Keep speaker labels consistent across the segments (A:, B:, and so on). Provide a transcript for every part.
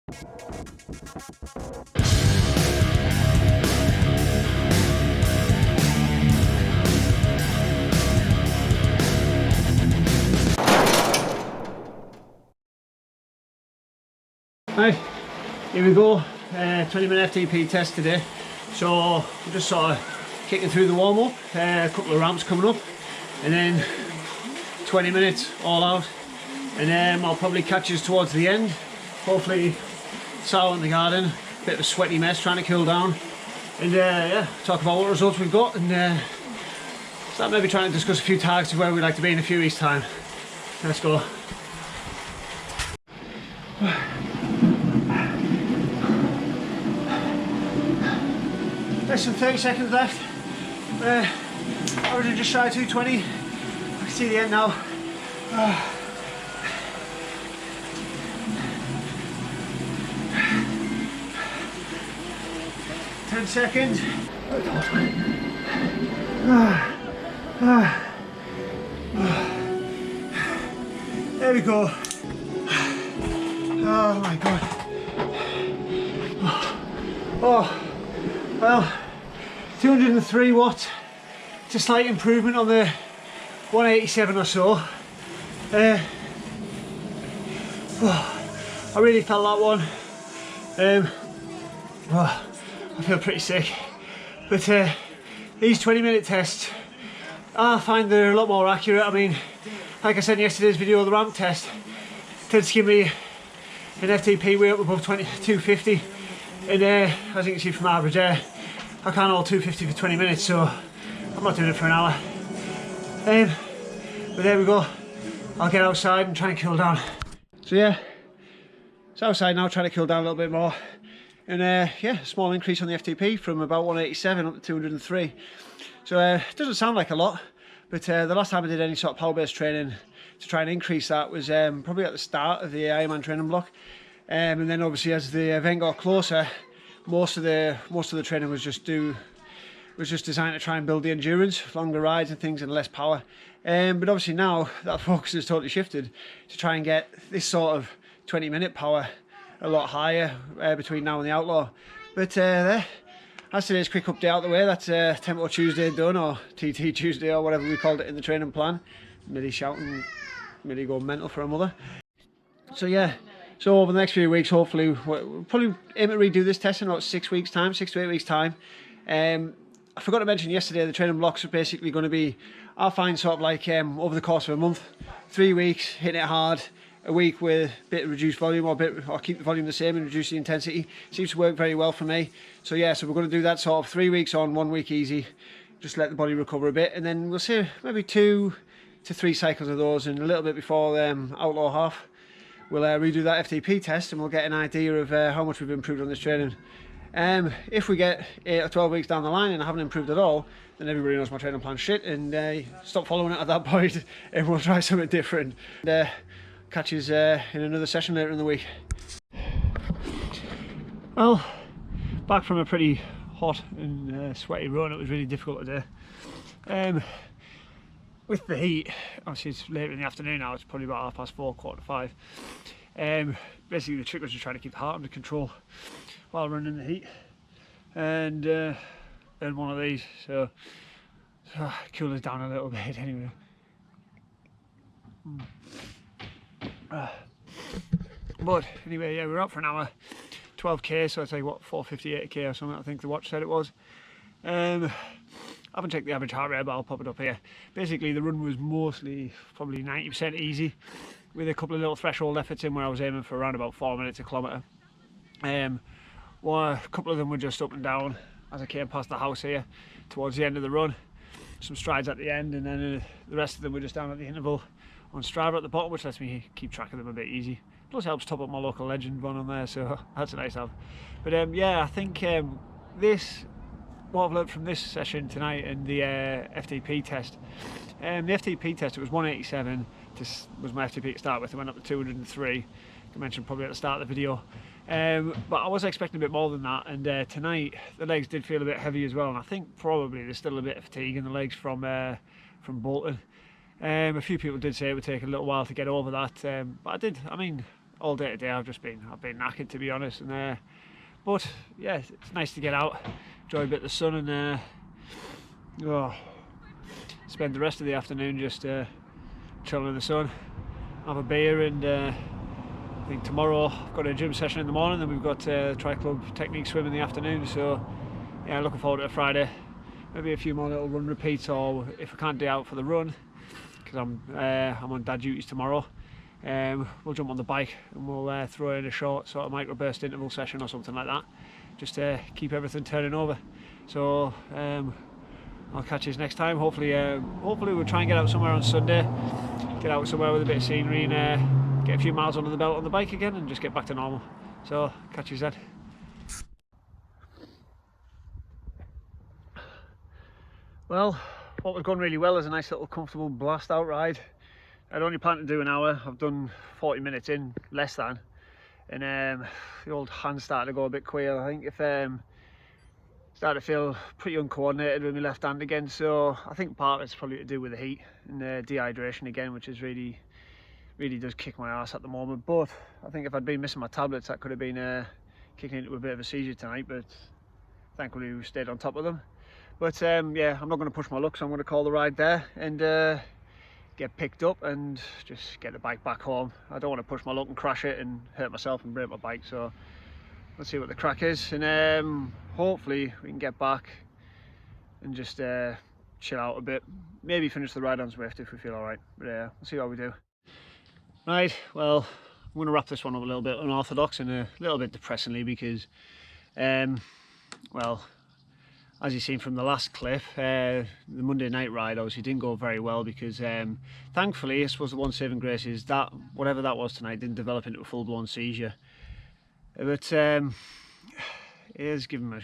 A: Right, here we go, 20-minute FTP test today. So we're just sort of kicking through the warm-up, a couple of ramps coming up, and then 20 minutes all out. And then I'll probably catch us towards the end. Hopefully it's out in the garden, bit of a sweaty mess trying to cool down. And yeah, talk about what results we've got, and start maybe trying to discuss a few targets of where we'd like to be in a few weeks' time. Let's go. Less than 30 seconds left. Averaging just shy of 220. I can see the end now. 10 seconds. There we go. Oh my god. Oh, well, 203 watts. It's a slight improvement on the 187 or so. I really felt that one. I feel pretty sick. But these 20-minute tests, I find they're a lot more accurate. I mean, like I said in yesterday's video, the ramp test tends to give me an FTP way up above 250. And as you can see from average there, I can't hold 250 for 20 minutes, so I'm not doing it for an hour. But there we go. I'll get outside and try and cool down. So yeah, it's outside now, trying to cool down a little bit more. And yeah, small increase on the FTP from about 187 up to 203. So it doesn't sound like a lot, but the last time I did any sort of power-based training to try and increase that was probably at the start of the Ironman training block. And then obviously as the event got closer, most of the training was just designed to try and build the endurance, longer rides and things, and less power. But obviously now that focus has totally shifted to try and get this sort of 20-minute power a lot higher between now and the Outlaw. But that's today's quick update out the way. That's Tempo Tuesday done, or TT Tuesday, or whatever we called it in the training plan. Millie shouting, Millie going mental for her mother. So yeah, so over the next few weeks, hopefully, we'll probably aim to redo this test in about 6 weeks' time, 6 to 8 weeks' time. I forgot to mention yesterday, the training blocks are basically going to be, I'll find sort of like over the course of a month, 3 weeks, hitting it hard, a week with a bit of reduced volume, or keep the volume the same and reduce the intensity. Seems to work very well for me. So yeah, so we're going to do that sort of 3 weeks on, 1 week easy, just let the body recover a bit, and then we'll see maybe 2 to 3 cycles of those, and a little bit before Outlaw half, we'll redo that FTP test, and we'll get an idea of how much we've improved on this training. If we get 8 or 12 weeks down the line and I haven't improved at all, then everybody knows my training plan's shit, and stop following it at that point, and we'll try something different. And, catch us in another session later in the week. Well, back from a pretty hot and sweaty run. It was really difficult today. With the heat, obviously it's later in the afternoon now, it's probably about 4:30, 4:45. Basically the trick was just trying to keep the heart under control while running in the heat, and earned one of these, so cool us down a little bit anyway. But anyway, yeah, we were out for an hour, 12k, so I'd say what, 458k or something, I think the watch said it was. I haven't checked the average heart rate, but I'll pop it up here. Basically the run was mostly probably 90% easy, with a couple of little threshold efforts in where I was aiming for around about 4 minutes a kilometre. Well, a couple of them were just up and down as I came past the house here towards the end of the run. Some strides at the end, and then the rest of them were just down at the interval on Strava at the bottom, which lets me keep track of them a bit easy. Plus helps top up my local legend one on there, so that's a nice help. But yeah, I think what I've learned from this session tonight and the FTP test. The FTP test, it was 187, was my FTP to start with. It went up to 203, I mentioned probably at the start of the video. But I was expecting a bit more than that, and tonight the legs did feel a bit heavy as well, and I think probably there's still a bit of fatigue in the legs from Bolton. A few people did say it would take a little while to get over that, but I all day today I've been knackered, to be honest. And but yeah, it's nice to get out, enjoy a bit of the sun, and spend the rest of the afternoon just chilling in the sun, have a beer, and I think tomorrow I've got a gym session in the morning, then we've got Tri Club technique swim in the afternoon. So yeah, looking forward to a Friday. Maybe a few more little run repeats, or if I can't do out for the run, because I'm on dad duties tomorrow, we'll jump on the bike and we'll throw in a short sort of microburst interval session or something like that, just to keep everything turning over. So I'll catch you next time. Hopefully we'll try and get out somewhere on Sunday, get out somewhere with a bit of scenery, and get a few miles under the belt on the bike again, and just get back to normal. So catch you then. Well, what was going really well is a nice little comfortable blast out ride. I'd only planned to do an hour. I've done 40 minutes in, less than, and the old hands started to go a bit queer. I think if started to feel pretty uncoordinated with my left hand again, so I think part of it's probably to do with the heat and dehydration again, which is really does kick my ass at the moment. But I think if I'd been missing my tablets, that could have been kicking into a bit of a seizure tonight, but thankfully we stayed on top of them. But yeah, I'm not going to push my luck, so I'm going to call the ride there and get picked up and just get the bike back home. I don't want to push my luck and crash it and hurt myself and break my bike, so let's see what the crack is, and hopefully we can get back and just chill out a bit, maybe finish the ride on Zwift if we feel alright, but we'll see how we do. Right, well, I'm going to wrap this one up a little bit unorthodox and a little bit depressingly, because well, as you've seen from the last clip, the Monday night ride obviously didn't go very well, because thankfully, I suppose the one saving grace is that whatever that was tonight didn't develop into a full-blown seizure. But it has given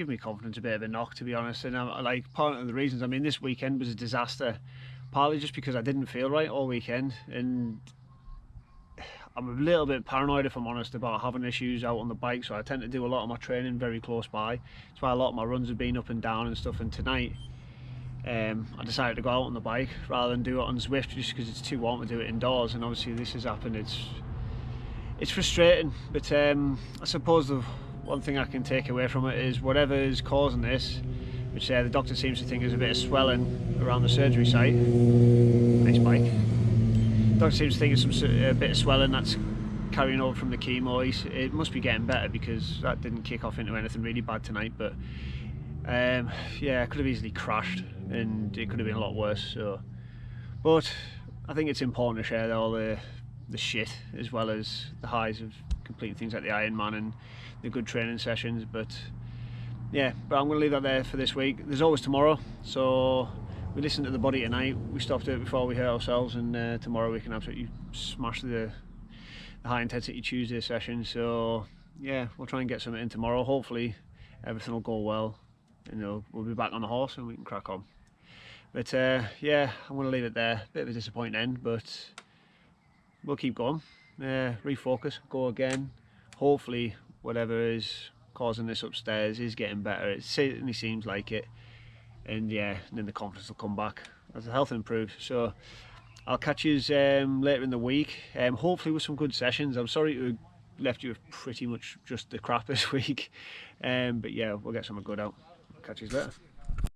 A: me confidence a bit of a knock, to be honest. And like, part of the reasons, I mean, this weekend was a disaster, partly just because I didn't feel right all weekend, and I'm a little bit paranoid, if I'm honest, about having issues out on the bike, so I tend to do a lot of my training very close by. That's why a lot of my runs have been up and down and stuff, and tonight I decided to go out on the bike rather than do it on Zwift, just because it's too warm to do it indoors, and obviously this has happened. It's frustrating, but I suppose the one thing I can take away from it is whatever is causing this, which the doctor seems to think is a bit of swelling around the surgery site. Nice bike. Doctor seems to think it's a bit of swelling that's carrying over from the chemo. It must be getting better, because that didn't kick off into anything really bad tonight. But yeah, I could have easily crashed, and it could have been a lot worse. So, but I think it's important to share all the shit as well as the highs of completing things like the Ironman and the good training sessions. But yeah, but I'm going to leave that there for this week. There's always tomorrow, so we listened to the body tonight, we stopped it before we hurt ourselves, and tomorrow we can absolutely smash the high intensity Tuesday session. So yeah, we'll try and get something in tomorrow. Hopefully everything will go well, and we'll be back on the horse and we can crack on. But yeah, I'm going to leave it there. Bit of a disappointing end, but we'll keep going, refocus, go again. Hopefully whatever is causing this upstairs is getting better. It certainly seems like it. And yeah, and then the confidence will come back as the health improves. So I'll catch you later in the week, hopefully with some good sessions. I'm sorry to have left you with pretty much just the crap this week, but yeah, we'll get something good out. I'll catch you later.